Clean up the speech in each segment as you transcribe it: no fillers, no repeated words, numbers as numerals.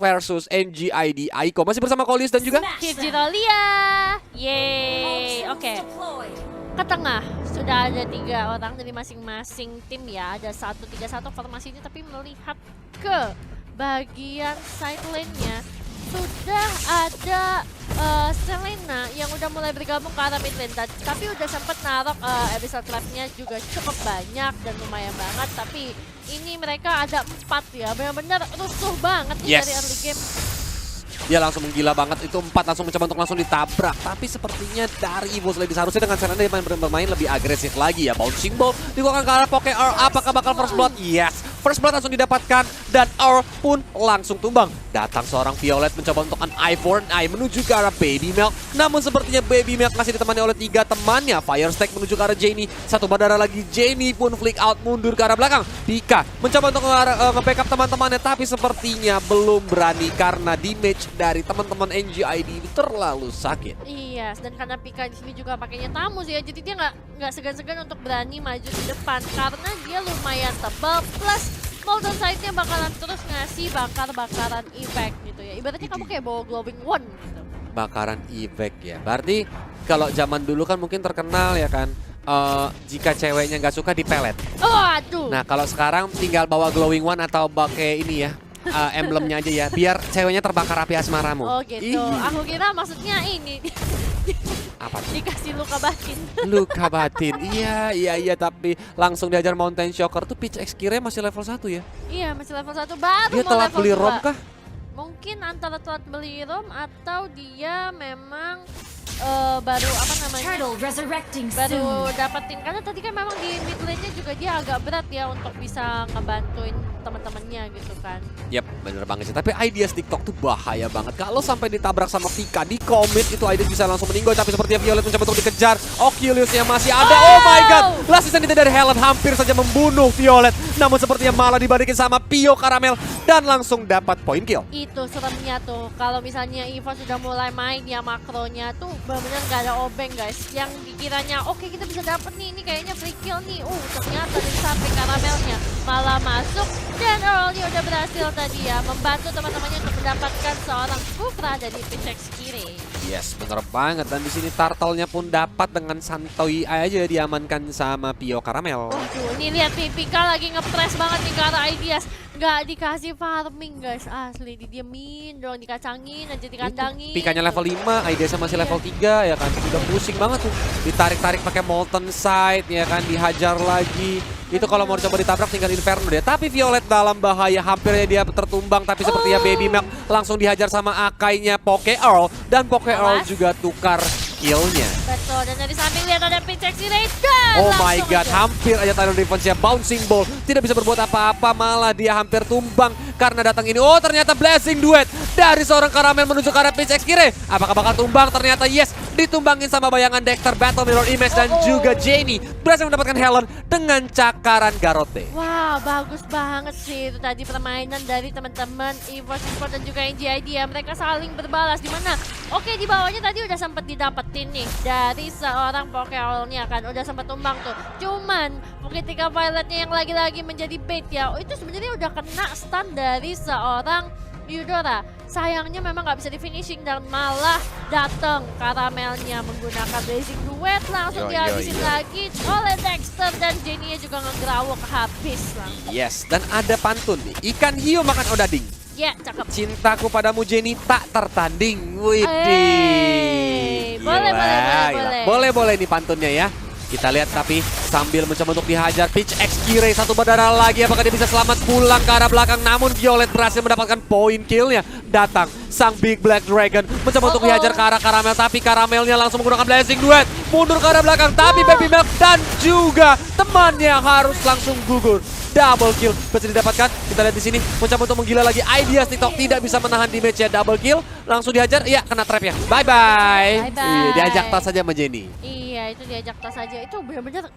versus NGID Aiko. Masih bersama Kolius dan juga Kirjirolia. Yeay. Oke. Ke tengah sudah ada 3 orang dari masing-masing tim ya. Ada 1-3-1 formasi ini, tapi melihat ke bagian side lane-nya sudah ada Selena yang udah mulai bergabung ke arah mid lane. Tapi udah sempet narok episode trap-nya juga cukup banyak dan lumayan banget. Tapi ini mereka ada 4 ya, benar-benar rusuh banget nih dari early game. Dia langsung menggila banget, itu 4 langsung mencoba untuk langsung ditabrak. Tapi sepertinya dari Evil Ladies harusnya dengan Selena dia bermain lebih agresif lagi ya. Bouncing ball dikeluarkan ke arah Poke R, apakah bakal first blood? Yes, first blood langsung didapatkan dan R pun langsung tumbang. Datang seorang Violet mencoba untuk an eye for an eye menuju ke arah Baby Milk. Namun sepertinya Baby Milk masih ditemani oleh 3 temannya. Fire Stack menuju ke arah Jenny, satu berdarah lagi. Jenny pun flick out mundur ke arah belakang. Pika mencoba untuk nge-backup teman-temannya, tapi sepertinya belum berani karena damage dari teman-teman NGID ini terlalu sakit. Iya, dan karena Pika di sini juga pakainya tamu sih ya, jadi dia nggak segan-segan untuk berani maju di depan karena dia lumayan tebal, plus Molten Sight-nya bakalan terus ngasih bakar-bakaran efek gitu ya. Ibaratnya kamu kayak bawa glowing wand gitu. Bakaran efek ya. Berarti kalau zaman dulu kan mungkin terkenal ya kan, jika ceweknya nggak suka dipelet. Oh, aduh. Nah kalau sekarang tinggal bawa glowing one atau pakai ini ya, emblemnya aja ya, biar ceweknya terbakar api asmaramu. Oh gitu. Aku kira maksudnya ini. Apa tuh? Dikasih luka batin. Luka batin. Iya, tapi langsung diajar Mountain Shocker tuh Pitch X Kire masih level 1 ya. Iya, masih level 1 baru Dia mau telat level beli 2. ROM kah? Mungkin antara telat beli ROM atau dia memang baru apa namanya? Baru dapetin, karena tadi kan memang di mid lane-nya juga dia agak berat ya untuk bisa ngebantuin teman-temannya gitu kan. Yap, bener banget sih. Tapi Ideas TikTok tuh bahaya banget. Kalau sampai ditabrak sama Pika di commit itu Ideas bisa langsung meninggal. Tapi sepertinya Violet mencoba untuk dikejar. Oculus yang masih ada. Oh my god. Last season itu dari Helen hampir saja membunuh Violet. Namun sepertinya malah dibalikin sama Pio Caramel dan langsung dapat point kill. Itu seremnya tuh. Kalau misalnya Eva sudah mulai main ya makronya tuh benar-benar nggak ada obeng guys. Yang dikiranya oke, kita bisa dapet nih, ini kayaknya free kill nih. Ternyata dari sampai Caramelnya malah masuk. Dan Earlnya udah berhasil tadi ya membantu teman-temannya untuk mendapatkan seorang Kufra dari Pitch X Kire. Yes, bener banget. Dan di sini Turtle-nya pun dapat dengan santuy aja diamankan sama Pio Caramel. Ini lihat nih, Pika lagi ngepres banget nih ke arah Ideas. Nggak dikasih farming guys, asli didiemin doang, dikacangin aja, dikandangin. Pikanya level 5, Ideasnya masih level 3 ya kan. Udah pusing banget tuh. Ditarik-tarik pakai Molten Sight ya kan, dihajar lagi. Itu kalau mau coba ditabrak tinggal Inferno dia. Tapi Violet dalam bahaya, hampirnya dia tertumbang. Tapi sepertinya Baby Milk langsung dihajar sama Akainya Poke Earl. Dan Poke Earl juga tukar killnya. Betul, dan dari samping lihat ada Pitch X Kire dan oh my god, aja. hampir aja Tidal Defense-nya Bouncing Ball. Tidak bisa berbuat apa-apa, malah dia hampir tumbang karena datang ini. Oh ternyata Blessing Duet dari seorang Caramel menuju ke arah Pitch X Kire. Apakah bakal tumbang? Ternyata yes, ditumbangin sama bayangan Dexter, Battle Mirror Image dan juga Jenny. Berhasil mendapatkan Helen dengan cakaran Garote. Wah, bagus banget sih itu tadi permainan dari teman-teman EVOS Esports dan juga NGID ya. Mereka saling berbalas di mana? Oke, di bawahnya tadi udah sempat didapetin nih dari seorang Pokeroll-nya kan, udah sempat tumbang tuh. Cuman ketika Violet-nya yang lagi-lagi menjadi bait ya, itu sebenarnya udah kena stun dari seorang Eudora. Sayangnya memang nggak bisa di finishing dan malah datang Caramelnya menggunakan Blazing Duet langsung dihabisin lagi oleh Dexter, dan Jenny juga ngegerawok habis langsung. Yes, dan ada pantun nih. Ikan hiu makan odading. Ya, cakep. Cintaku padamu Jenny tak tertanding. Widih. Boleh nih pantunnya ya. Kita lihat tapi sambil mencoba untuk dihajar Pitch X Kire, satu berdarah lagi. Apakah dia bisa selamat pulang ke arah belakang? Namun Violet berhasil mendapatkan point killnya. Datang sang Big Black Dragon mencoba untuk dihajar ke arah Caramel, tapi Caramelnya langsung menggunakan Blessing Duet mundur ke arah belakang. Tapi Baby Milk dan juga temannya harus langsung gugur. Double kill bisa didapatkan. Kita lihat di sini mencoba untuk menggila lagi. Ideas TikTok tidak bisa menahan damage-nya. Double kill langsung dihajar. Iya, kena trap ya. Bye bye. Diajak tas saja sama Jenny. Iya, itu diajak tas saja. Itu benar-benar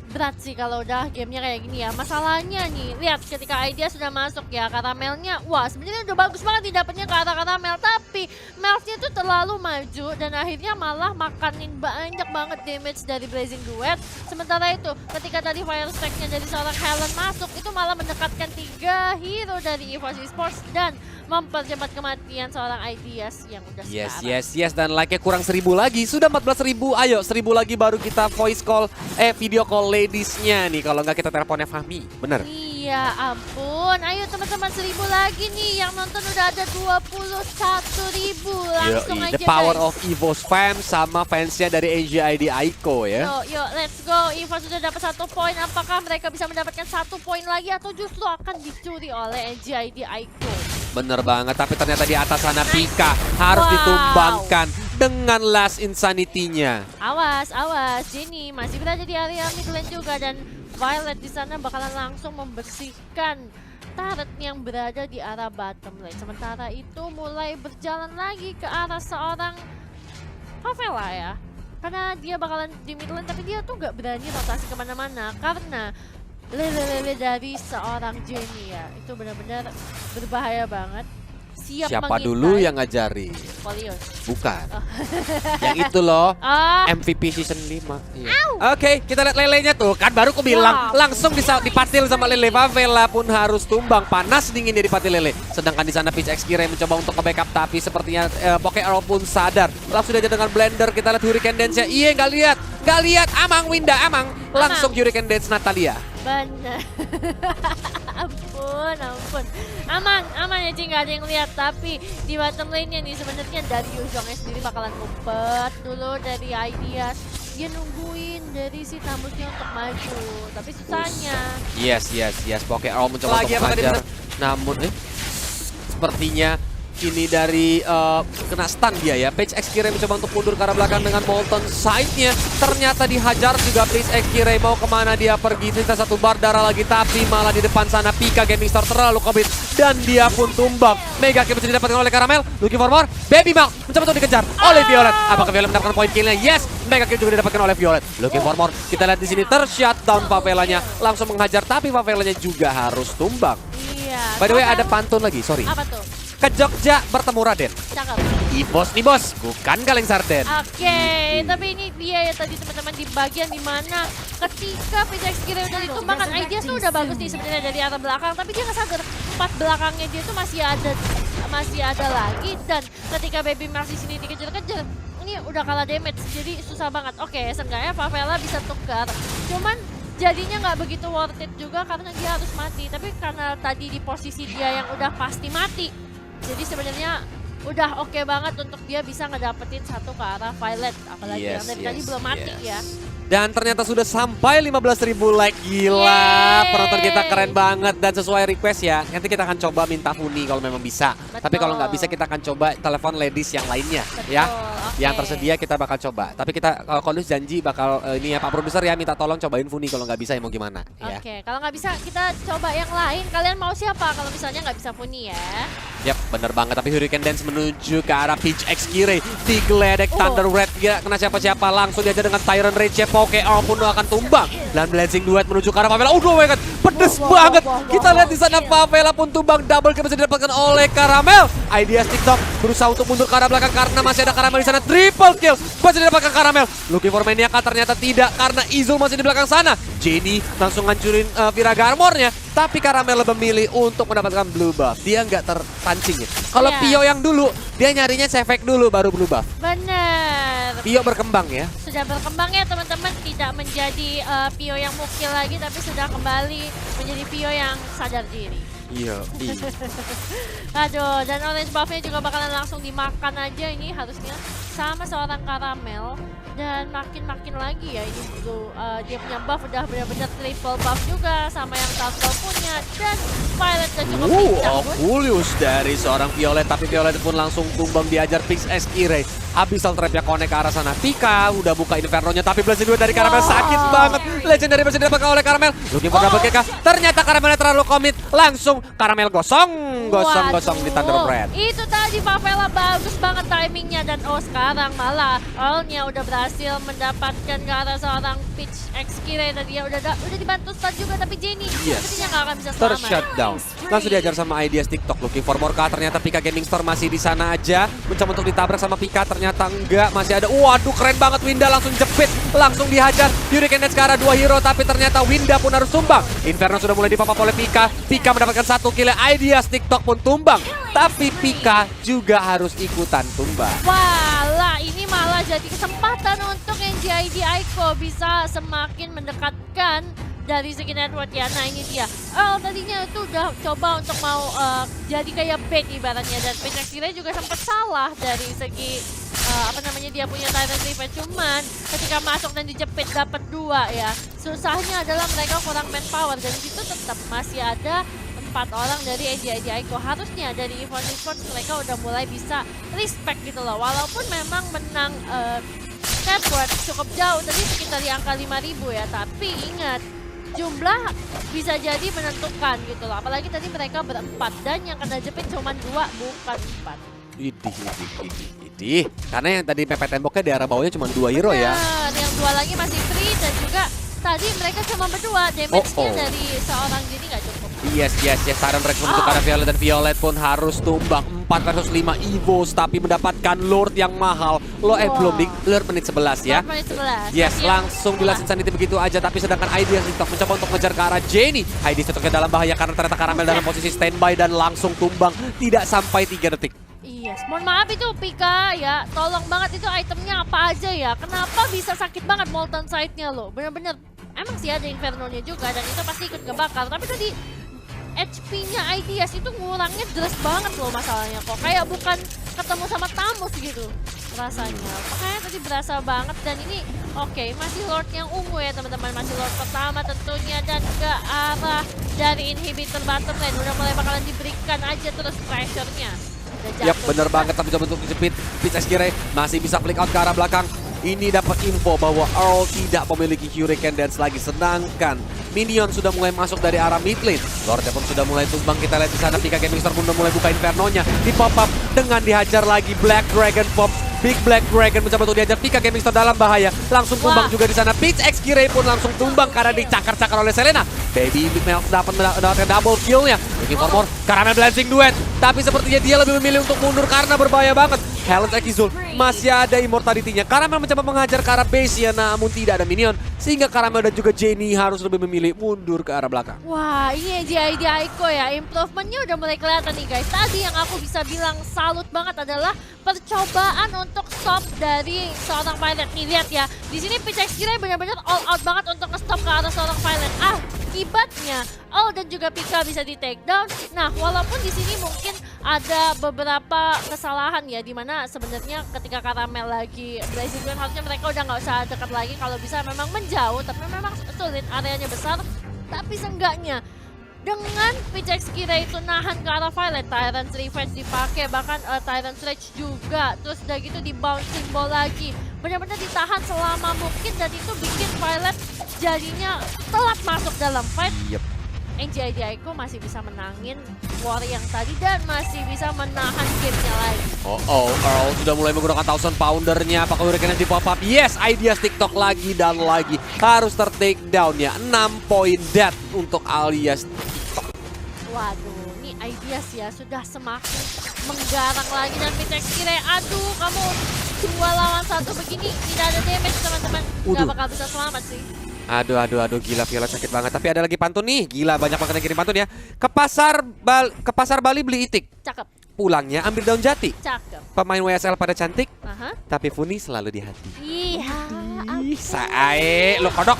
berat sih kalau udah gamenya kayak gini ya. Masalahnya nih, lihat ketika Ideas sudah masuk ya, Caramelnya, wah sebenarnya udah bagus banget didapatnya ke arah Caramel, tapi Melvnya tuh terlalu maju dan akhirnya malah makanin banyak banget damage dari Blazing Duet. Sementara itu, ketika tadi Fire Stack-nya dari seorang Helen masuk, itu malah mendekatkan 3 hero dari EVOS Esports dan mempercepat kematian seorang Ideas yang udah sekarang. Yes. Dan like-nya kurang 1000 lagi. Sudah 14.000. Ayo 1000 lagi baru kita voice call, video call ladiesnya nih. Kalau nggak kita teleponnya Fahmi. Bener. Iya ampun, ayo teman-teman 1000 lagi nih. Yang nonton udah ada 21.000. Langsung aja The power guys. of Evo's fans sama fansnya dari NJID Aiko ya. Yuk, let's go. Evo sudah dapat 1 poin. Apakah mereka bisa mendapatkan 1 poin lagi atau justru akan dicuri oleh NJID Aiko? Bener banget, tapi ternyata di atas sana Pika harus Wow. ditumbangkan dengan last insanity-nya. Awas, Jenny masih berada di area mid lane juga dan Violet di sana bakalan langsung membersihkan turret yang berada di arah bottom lane. Sementara itu mulai berjalan lagi ke arah seorang Favela ya. Karena dia bakalan di mid lane tapi dia tuh nggak berani rotasi kemana-mana karena lele dari seorang Jenny ya. Itu benar-benar berbahaya banget. Siap Siapa mengintai. dulu yang ngajari? Polios. Bukan. Yang itu loh. Ah, MVP season 5. Iya. Oke, kita lihat lelenya tuh. Kan baru aku bilang Wah. langsung dipatil sama Lele. Favela pun harus tumbang. Panas dingin dia dipatil Lele. Sedangkan di sana Peach X Kira mencoba untuk nge-backup tapi sepertinya Poke Arrow pun sadar. Langsung aja dengan blender kita lihat Hurricane Dance-nya. Iya, nggak lihat. Amang Winda, amang. Langsung Hurricane Dance Natalia. benar. ampun. Aman ya Ci, nggak ada yang lihat. Tapi di bottom lane-nya nih sebenarnya dari Yuzongnya sendiri bakalan ngumpet dulu dari Ideas. Dia nungguin dari si Tamusnya untuk maju. Tapi susahnya. Yes. Poke Arrow mencoba Lagi untuk apa tadi, mengajar. Namun sepertinya ini dari kena stun dia ya. Peach X Kira mencoba untuk mundur ke arah belakang dengan Molten Side-nya. Ternyata dihajar juga Peach X Kira. Mau kemana dia pergi? Sisa 1 bar darah lagi. Tapi malah di depan sana Pika Gaming Star terlalu komit. Dan dia pun tumbang. Mega Kill bisa didapatkan oleh Caramel. Looking for more. Baby Mal mencoba untuk dikejar oleh Violet. Apakah Violet mendapatkan poin kill-nya? Yes. Mega Kill juga didapatkan oleh Violet. Looking for more. Kita lihat di sini ter-shutdown Favelanya. Langsung menghajar tapi Favelanya juga harus tumbang. Iya. By the way Favela- ada pantun lagi, sorry. Apa tuh? Ke Jogja bertemu Raden. Cakep. Ibos nih bos, bukan kaleng sarden. Oke, tapi ini dia ya tadi teman-teman di bagian dimana ketika Peach X Kira udah ditumbangkan, Ideas tuh udah bagus nih sebenarnya dari arah belakang, tapi dia nggak sadar part belakangnya dia tuh masih ada lagi dan ketika Baby Mars di sini dikejar-kejar, ini udah kalah damage jadi susah banget. Oke, seenggaknya Favela bisa tukar, cuman jadinya nggak begitu worth it juga karena dia harus mati. Tapi karena tadi di posisi dia yang udah pasti mati, jadi sebenarnya udah oke banget untuk dia bisa ngedapetin satu ke arah Violet. Apalagi yang dari tadi belum mati ya. Dan ternyata sudah sampai 15.000 like. Gila, Yeay. penonton kita keren banget. Dan sesuai request ya, nanti kita akan coba minta Funi kalau memang bisa. Betul. Tapi kalau nggak bisa kita akan coba telepon ladies yang lainnya. Betul, Ya, oke. yang tersedia kita bakal coba. Tapi kita Kondus janji bakal ini ya Pak Produser ya, minta tolong cobain Funi. Kalau nggak bisa ya mau gimana ya. Oke, kalau nggak bisa kita coba yang lain. Kalian mau siapa kalau misalnya nggak bisa Funi ya? Yap, bener banget. Tapi Hurricane Dance menuju ke arah Peach X Kira. Digeledek Thunder Red. Gak kena siapa-siapa. Langsung diajar dengan Tyrant Rage. Poke Arrow pun akan tumbang. Dan Blazing Duet menuju ke arah Favela. Oh my god. Pedes banget. Kita lihat di sana Favela pun tumbang. Double kill bisa didapatkan oleh Caramel. Ideas TikTok berusaha untuk mundur ke arah belakang karena masih ada Caramel di sana. Triple kill. Masih didapatkan Caramel. Looking for Maniaca ternyata tidak karena Izul masih di belakang sana. Jenny langsung ngancurin Viraga Armor-nya. Tapi Caramel memilih untuk mendapatkan blue buff. Dia nggak terpancing ya. Kalau Iya. Pio yang dulu, dia nyarinya Sefek dulu baru blue buff. Bener. Pio berkembang ya. Sudah berkembang ya teman-teman, tidak menjadi Pio yang mukil lagi tapi sudah kembali menjadi Pio yang sadar diri. Iya. Aduh, dan orange buff-nya juga bakalan langsung dimakan aja ini harusnya sama seorang Caramel. Dan makin lagi ya ini bro, dia punya buff udah benar-benar triple buff juga sama yang Turtle punya. Dan Violet udah cukup pincang pun. Okulius dari seorang Violet. Tapi Violet pun langsung tumbang diajar Peach X Kira. Abyssal Trap-nya connect ke arah sana. Pika udah buka Inferno-nya tapi Blazing Duet dari Caramel sakit banget. Legendary masih didapatkan oleh Caramel. Looking for double kill kah? Ternyata Caramelnya terlalu komit. Langsung Caramel gosong di Thunder Red. Itu tadi Favela bagus banget timingnya dan sekarang malah Earl-nya udah berhasil mendapatkan ke arah seorang Peach X Kira tadi ya udah dibantu stun juga tapi Jenny sepertinya nggak akan bisa selamat. Ter-shutdown. Langsung diajar sama Ideas TikTok. Looking for more kah? Ternyata Pika Gaming Store masih di sana aja. Mencoba untuk ditabrak sama Pika. Ternyata enggak. Masih ada. Waduh keren banget Winda langsung jepit. Langsung dihajar. Hurricane Dance ke arah 2 hero. Tapi ternyata Winda pun harus tumbang. Inferno sudah mulai dipapap oleh Pika. Pika mendapatkan 1 kill. Ideas TikTok TikTok pun tumbang. Tapi Pika juga harus ikutan tumbang. Wala, ini malah jadi kesempatan untuk NJID Aiko bisa semakin mendekatkan dari segi network ya. Nah ini dia. Tadinya itu udah coba untuk mau jadi kayak bait ibaratnya. Dan Pixxray juga sempat salah dari segi dia punya Tyrant Revenge. Cuman ketika masuk dan dijepit dapat 2 ya. Susahnya adalah mereka kurang manpower. Dan di situ tetap masih ada 4 orang dari NJID Aiko. Harusnya dari Evo Esports mereka udah mulai bisa respect gitu loh. Walaupun memang menang network cukup jauh. Tadi sekitar di angka 5.000 ya. Tapi ingat, jumlah bisa jadi menentukan gitu loh. Apalagi tadi mereka berempat dan yang kena jepit cuma 2 bukan 4. Idih. Karena yang tadi pepet temboknya di arah bawahnya cuma 2 hero ya. Nah, yang 2 lagi masih free dan juga tadi mereka cuma berdua. Damage-nya dari seorang jadi nggak cukup. Yes. Tyrant Rex menuju ke arah Violet dan Violet pun harus tumbang 4 versus 5 Evos tapi mendapatkan Lord yang mahal. Belum dik, Lord menit 11 ya. Menit 11. Yes, langsung bilas Insanity begitu aja. Tapi sedangkan Ideas TikTok mencoba untuk mengejar ke arah Jenny. Ideas TikTok dalam bahaya karena ternyata Karamel dalam posisi standby dan langsung tumbang tidak sampai 3 detik. Yes, mohon maaf itu Pika ya, tolong banget itu itemnya apa aja ya. Kenapa bisa sakit banget Molten Side-nya lo? Bener-bener, emang sih ada Inferno-nya juga dan itu pasti ikut ngebakar. Tapi tadi HP-nya Ideas itu ngurangnya deras banget loh masalahnya kok. Kayak bukan ketemu sama Tamus gitu rasanya. Makanya tadi berasa banget dan ini oke, masih Lord yang ungu ya teman-teman. Masih Lord pertama tentunya dan ke arah dari inhibitor bottom lane. Udah mulai bakalan diberikan aja terus pressure-nya. Yap, bener banget tapi coba untuk dijepit. Pixxray masih bisa flick out ke arah belakang. Ini dapat info bahwa Earl tidak memiliki Hurricane Dance lagi. Sedangkan Minion sudah mulai masuk dari arah mid lane. Lordnya pun sudah mulai tumbang. Kita lihat di sana Pika Gaming Store pun sudah mulai buka Inferno-nya. Di pop up dengan dihajar lagi Black Dragon Pop. Big Black Dragon mencoba untuk dihajar. Pika Gaming Store dalam bahaya. Langsung tumbang juga di sana. Pixxray pun langsung tumbang karena dicakar-cakar oleh Selena. Baby Big Mel mendapatkan double kill-nya. Looking for more. Karamel Blazing Duet. Tapi sepertinya dia lebih memilih untuk mundur karena berbahaya banget. Helens Ekizul masih ada immortality-nya. Karamel mencoba mengajar ke arah base ya, namun tidak ada minion. Sehingga Karamel dan juga Jenny harus lebih memilih mundur ke arah belakang. Wah, ini NJID Aiko ya. Improvementnya udah mulai kelihatan nih guys. Tadi yang aku bisa bilang salut banget adalah percobaan untuk stop dari seorang pilot. Nih lihat ya, di sini Pixxray benar-benar all out banget untuk nge-stop ke arah seorang pilot. Akibatnya dan juga Pika bisa di take down. Nah, walaupun di sini mungkin ada beberapa kesalahan ya, dimana sebenarnya ketika Karamel lagi Blazing Duel harusnya mereka udah nggak usah dekat lagi. Kalau bisa memang menjauh, tapi memang sulit, areanya besar. Tapi seenggaknya dengan Pixxray itu nahan ke arah Violet, Tyrant Revenge dipakai, bahkan Tyrant Rage juga. Terus udah gitu di bouncing ball lagi. Benar-benar ditahan selama mungkin dan itu bikin Violet jadinya telat masuk dalam fight. NJID Aiko masih bisa menangin war yang tadi dan masih bisa menahan gamenya lagi. Earl sudah mulai menggunakan 1000 poundernya. Apakah Hurricane di pop up? Yes, Ideas TikTok lagi dan lagi. Harus ter-take down ya. 6 poin dead untuk alias TikTok. Waduh, ini Ideas ya sudah semakin menggarang lagi dan Pixxray. Aduh, kamu 2 lawan 1 begini tidak ada damage teman-teman. Gak bakal bisa selamat sih. Aduh, gila Violet sakit banget. Tapi ada lagi pantun nih, gila banyak banget yang kirim pantun ya. Ke pasar Bali beli itik. Cakep. Pulangnya ambil daun jati. Cakep. Pemain WSL pada cantik, tapi Funi selalu di hati. Iya. Sae, lo kodok.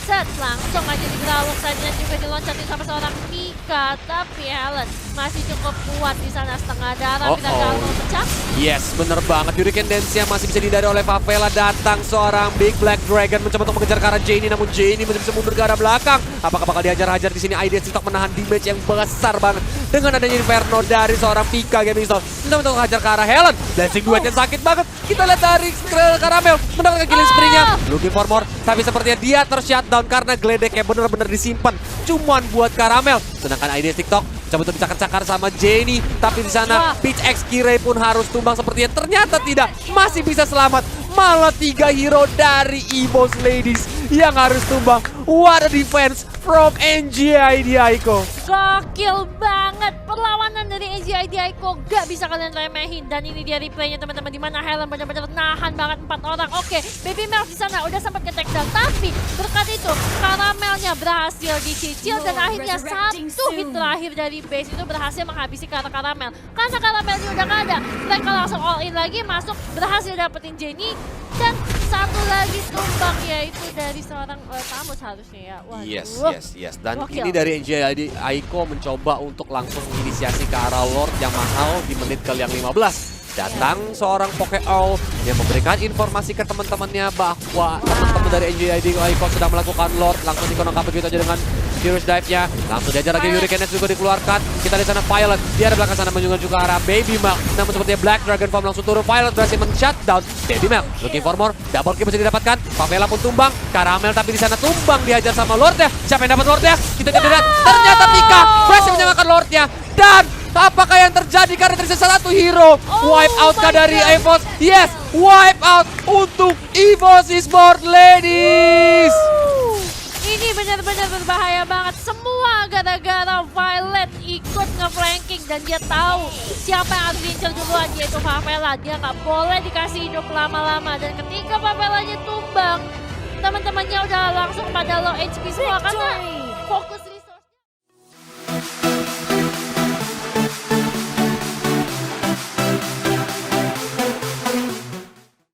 Set, langsung aja digerawuk saja juga diloncatin sama seorang Pika. Tapi Helen masih cukup kuat di sana, setengah darah. Kita gak mau pecah. Yes, bener banget. Hurricane Dance-nya masih bisa dihindari oleh Favela. Datang seorang Big Black Dragon mencoba untuk mengejar ke arah Jenny, namun Jenny masih bisa mundur ke arah belakang. Apakah bakal dihajar-hajar di sini? Ideas TikTok menahan damage yang besar banget dengan adanya Inferno dari seorang Pika Gaming Store. Mencoba untuk mengejar ke arah Helen. Blazing Duet yang sakit banget. Kita lihat dari Karamel mendapatkan killing spree-nya. Looking for more, tapi sepertinya dia ter-shutdown karena geledeknya bener-bener disimpan cuman buat Karamel. Sedangkan Ideas TikTok coba untuk dicakar-cakar sama Jenny, tapi di sana Pixxray pun harus tumbang sepertinya. Ternyata tidak, masih bisa selamat. Malah 3 hero dari EVOS Ladies yang harus tumbang. What a defense from NGID Aiko. Gokil banget perlawanan dari NGID Aiko, gak bisa kalian remehin. Dan ini dia replaynya teman-teman, dimana Helen benar-benar nahan banget 4 orang. Oke, Baby Mel di sana udah sempat ke take down, tapi berkat itu Karamelnya berhasil dicicil dan akhirnya satu hit terakhir dari base itu berhasil menghabisi Karamel. Karena Karamelnya udah gak ada, mereka langsung all in lagi, masuk, berhasil dapetin Jenny. Dan satu lagi tumbang, yaitu dari seorang tamu seharusnya ya. Waduh. Yes. Dan Gokil. ini dari NGID Aiko mencoba untuk langsung menginisiasi ke arah Lord yang mahal di menit ke yang 15. Datang seorang Pokeol yang memberikan informasi ke teman-temannya bahwa teman-teman dari NGID Aiko sedang melakukan Lord. Langsung dikonokkan begitu aja dengan Furious Dive-nya. Langsung diajar lagi Hurricane juga dikeluarkan. Kita di sana Violet. Dia ada belakang sana menyugun juga arah Baby Mel. Namun sepertinya Black Dragon Form langsung turun. Violet berhasil men-shutdown Baby Mel. Looking for more. Double kill bisa didapatkan. Favela pun tumbang. Karamel tapi di sana tumbang dihajar sama Lord-nya. Siapa yang dapat Lord-nya? Kita tidak lihat. Ternyata Tika berhasil menyamakan Lord-nya. Dan apakah yang terjadi karena tersisa satu hero? Wipe out kah dari EVOS? Yes, wipe out untuk EVOS Esports ladies. Ini benar-benar berbahaya banget. Semua gara-gara Violet ikut nge-flanking dan dia tahu siapa yang harus diincar duluan, yaitu Favela. Dia nggak boleh dikasih hidup lama-lama. Dan ketika Favelanya tumbang, teman-temannya udah langsung pada low HP semua karena fokus